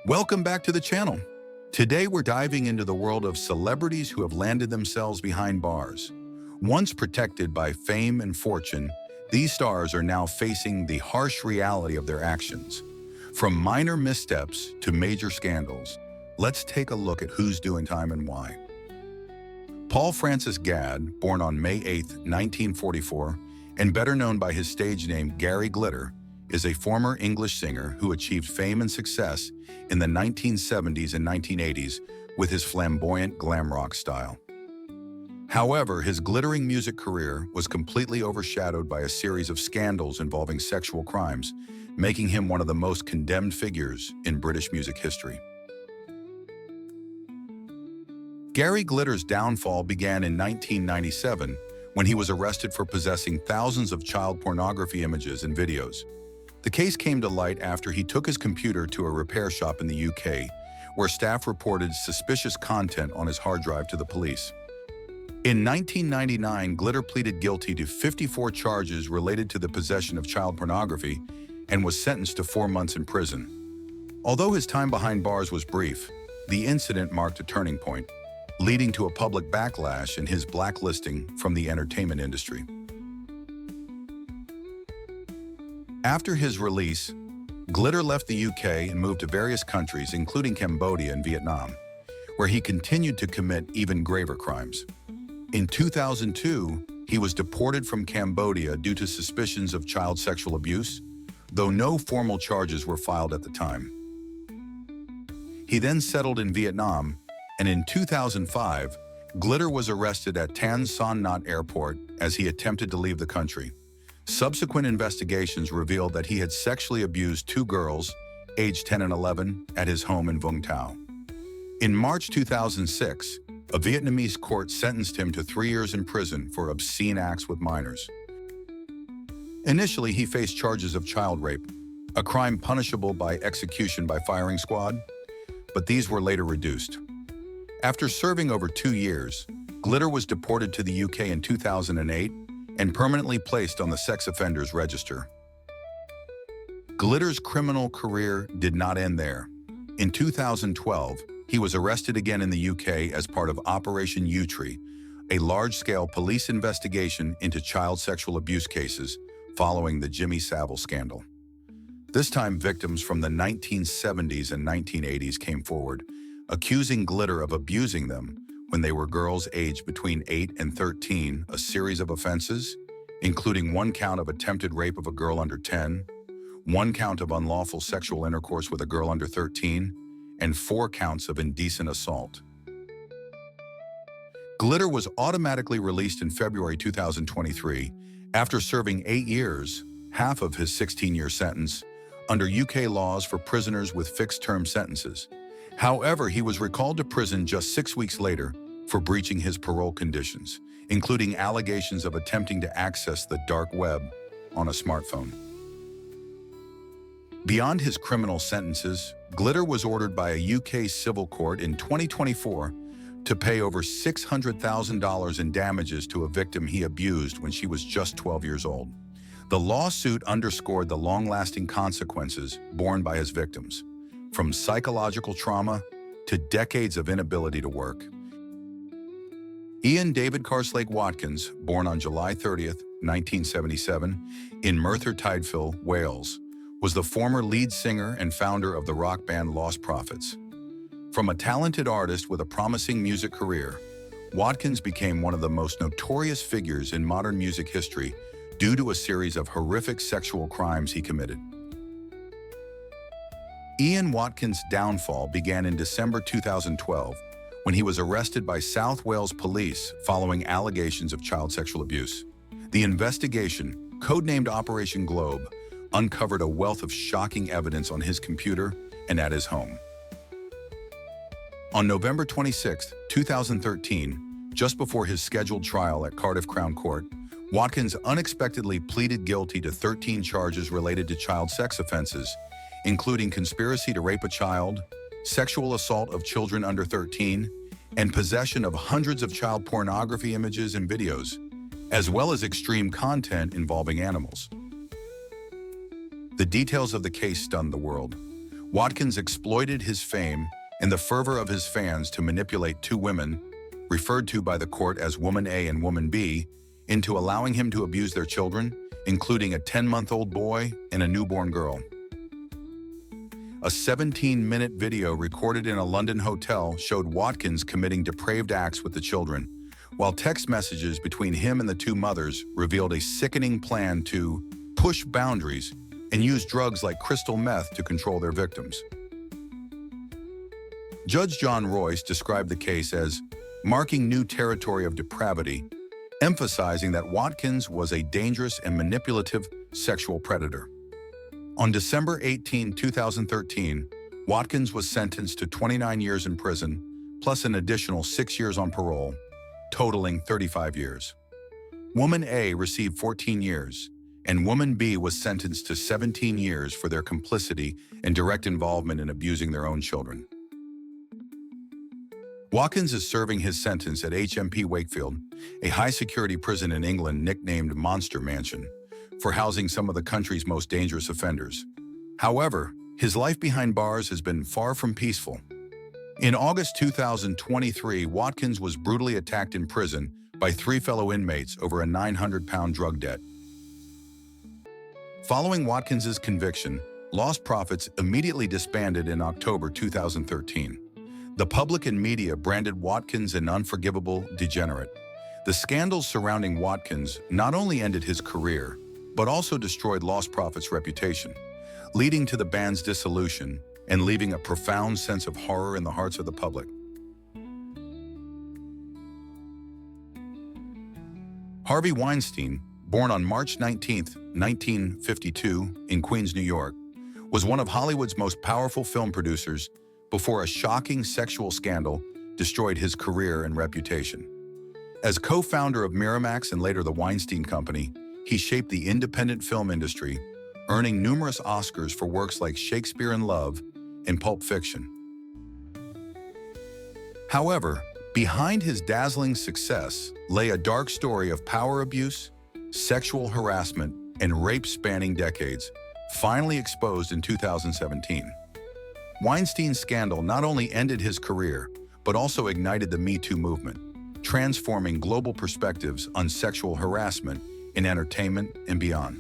Welcome back to the channel. Today we're diving into the world of celebrities who have landed themselves behind bars. Once protected by fame and fortune, these stars are now facing the harsh reality of their actions. From minor missteps to major scandals, let's take a look at who's doing time and why. Paul Francis Gadd, born on May 8, 1944, and better known by his stage name Gary Glitter, is a former English singer who achieved fame and success in the 1970s and 1980s with his flamboyant glam rock style. However, his glittering music career was completely overshadowed by a series of scandals involving sexual crimes, making him one of the most condemned figures in British music history. Gary Glitter's downfall began in 1997 when he was arrested for possessing thousands of child pornography images and videos. The case came to light after he took his computer to a repair shop in the UK, where staff reported suspicious content on his hard drive to the police. In 1999, Glitter pleaded guilty to 54 charges related to the possession of child pornography and was sentenced to 4 months in prison. Although his time behind bars was brief, the incident marked a turning point, leading to a public backlash and his blacklisting from the entertainment industry. After his release, Glitter left the UK and moved to various countries, including Cambodia and Vietnam, where he continued to commit even graver crimes. In 2002, he was deported from Cambodia due to suspicions of child sexual abuse, though no formal charges were filed at the time. He then settled in Vietnam, and in 2005, Glitter was arrested at Tan Son Nhat Airport as he attempted to leave the country. Subsequent investigations revealed that he had sexually abused 2 girls, aged 10 and 11, at his home in Vung Tau. In March 2006, a Vietnamese court sentenced him to 3 years in prison for obscene acts with minors. Initially, he faced charges of child rape, a crime punishable by execution by firing squad, but these were later reduced. After serving over 2 years, Glitter was deported to the UK in 2008 and permanently placed on the sex offenders register. Glitter's criminal career did not end there. In 2012, he was arrested again in the UK as part of Operation U-Tree, a large-scale police investigation into child sexual abuse cases following the Jimmy Savile scandal. This time, victims from the 1970s and 1980s came forward, accusing Glitter of abusing them when they were girls aged between 8 and 13, a series of offenses, including 1 count of attempted rape of a girl under 10, 1 count of unlawful sexual intercourse with a girl under 13, and 4 counts of indecent assault. Glitter was automatically released in February 2023 after serving 8 years, half of his 16-year sentence, under UK laws for prisoners with fixed-term sentences. However, he was recalled to prison just 6 weeks later for breaching his parole conditions, including allegations of attempting to access the dark web on a smartphone. Beyond his criminal sentences, Glitter was ordered by a UK civil court in 2024 to pay over $600,000 in damages to a victim he abused when she was just 12 years old. The lawsuit underscored the long-lasting consequences borne by his victims, from psychological trauma to decades of inability to work. Ian David Carslake Watkins, born on July 30, 1977, in Merthyr Tydfil, Wales, was the former lead singer and founder of the rock band Lostprophets. From a talented artist with a promising music career, Watkins became one of the most notorious figures in modern music history due to a series of horrific sexual crimes he committed. Ian Watkins' downfall began in December 2012 when he was arrested by South Wales police following allegations of child sexual abuse. The investigation, codenamed Operation Globe, uncovered a wealth of shocking evidence on his computer and at his home. On November 26, 2013, just before his scheduled trial at Cardiff Crown Court, Watkins unexpectedly pleaded guilty to 13 charges related to child sex offenses, including conspiracy to rape a child, sexual assault of children under 13, and possession of hundreds of child pornography images and videos, as well as extreme content involving animals. The details of the case stunned the world. Watkins exploited his fame and the fervor of his fans to manipulate two women, referred to by the court as Woman A and Woman B, into allowing him to abuse their children, including a 10-month-old boy and a newborn girl. A 17-minute video recorded in a London hotel showed Watkins committing depraved acts with the children, while text messages between him and the two mothers revealed a sickening plan to push boundaries and use drugs like crystal meth to control their victims. Judge John Royce described the case as marking new territory of depravity, emphasizing that Watkins was a dangerous and manipulative sexual predator. On December 18, 2013, Watkins was sentenced to 29 years in prison, plus an additional 6 years on parole, totaling 35 years. Woman A received 14 years, and Woman B was sentenced to 17 years for their complicity and direct involvement in abusing their own children. Watkins is serving his sentence at HMP Wakefield, a high-security prison in England nicknamed Monster Mansion, for housing some of the country's most dangerous offenders. However, his life behind bars has been far from peaceful. In August 2023, Watkins was brutally attacked in prison by 3 fellow inmates over a 900-pound drug debt. Following Watkins's conviction, Lostprophets immediately disbanded in October 2013. The public and media branded Watkins an unforgivable degenerate. The scandals surrounding Watkins not only ended his career, but also destroyed Lostprophets' reputation, leading to the band's dissolution and leaving a profound sense of horror in the hearts of the public. Harvey Weinstein, born on March 19, 1952, in Queens, New York, was one of Hollywood's most powerful film producers before a shocking sexual scandal destroyed his career and reputation. As co-founder of Miramax and later the Weinstein Company, he shaped the independent film industry, earning numerous Oscars for works like Shakespeare in Love and Pulp Fiction. However, behind his dazzling success lay a dark story of power abuse, sexual harassment, and rape spanning decades, finally exposed in 2017. Weinstein's scandal not only ended his career, but also ignited the Me Too movement, transforming global perspectives on sexual harassment in entertainment and beyond.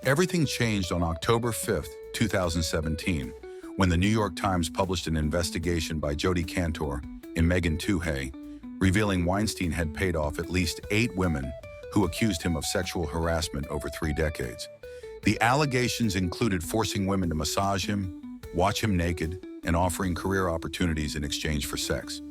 Everything changed on October 5, 2017, when the New York Times published an investigation by Jodi Kantor and Megan Twohey, revealing Weinstein had paid off at least 8 women who accused him of sexual harassment over 3 decades. The allegations included forcing women to massage him, watch him naked, and offering career opportunities in exchange for sex.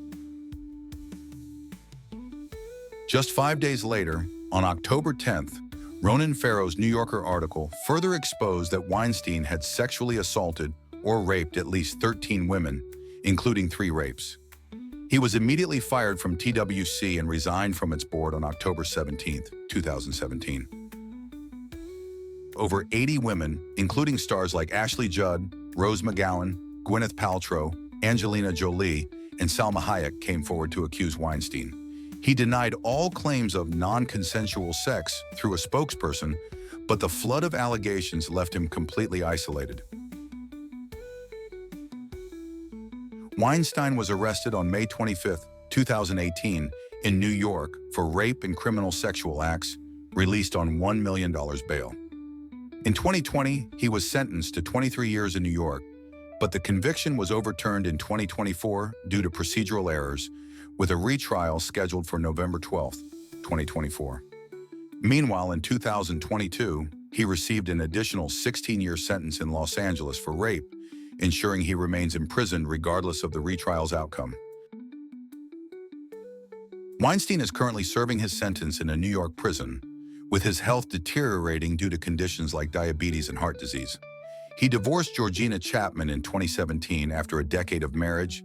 Just 5 days later, on October 10th, Ronan Farrow's New Yorker article further exposed that Weinstein had sexually assaulted or raped at least 13 women, including 3 rapes. He was immediately fired from TWC and resigned from its board on October 17, 2017. Over 80 women, including stars like Ashley Judd, Rose McGowan, Gwyneth Paltrow, Angelina Jolie, and Salma Hayek came forward to accuse Weinstein. He denied all claims of non-consensual sex through a spokesperson, but the flood of allegations left him completely isolated. Weinstein was arrested on May 25, 2018, in New York for rape and criminal sexual acts, released on $1 million bail. In 2020, he was sentenced to 23 years in New York, but the conviction was overturned in 2024 due to procedural errors, with a retrial scheduled for November 12, 2024. Meanwhile, in 2022, he received an additional 16-year sentence in Los Angeles for rape, ensuring he remains imprisoned regardless of the retrial's outcome. Weinstein is currently serving his sentence in a New York prison, with his health deteriorating due to conditions like diabetes and heart disease. He divorced Georgina Chapman in 2017 after a decade of marriage,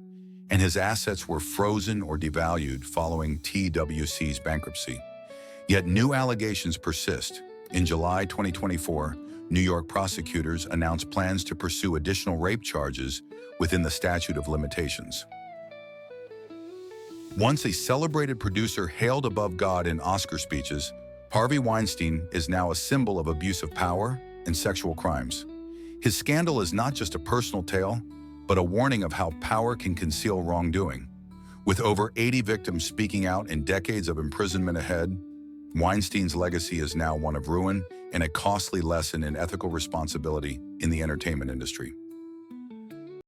and his assets were frozen or devalued following TWC's bankruptcy. Yet new allegations persist. In July 2024, New York prosecutors announced plans to pursue additional rape charges within the statute of limitations. Once a celebrated producer hailed above God in Oscar speeches, Harvey Weinstein is now a symbol of abuse of power, and sexual crimes. His scandal is not just a personal tale, but a warning of how power can conceal wrongdoing. With over 80 victims speaking out and decades of imprisonment ahead, Weinstein's legacy is now one of ruin and a costly lesson in ethical responsibility in the entertainment industry.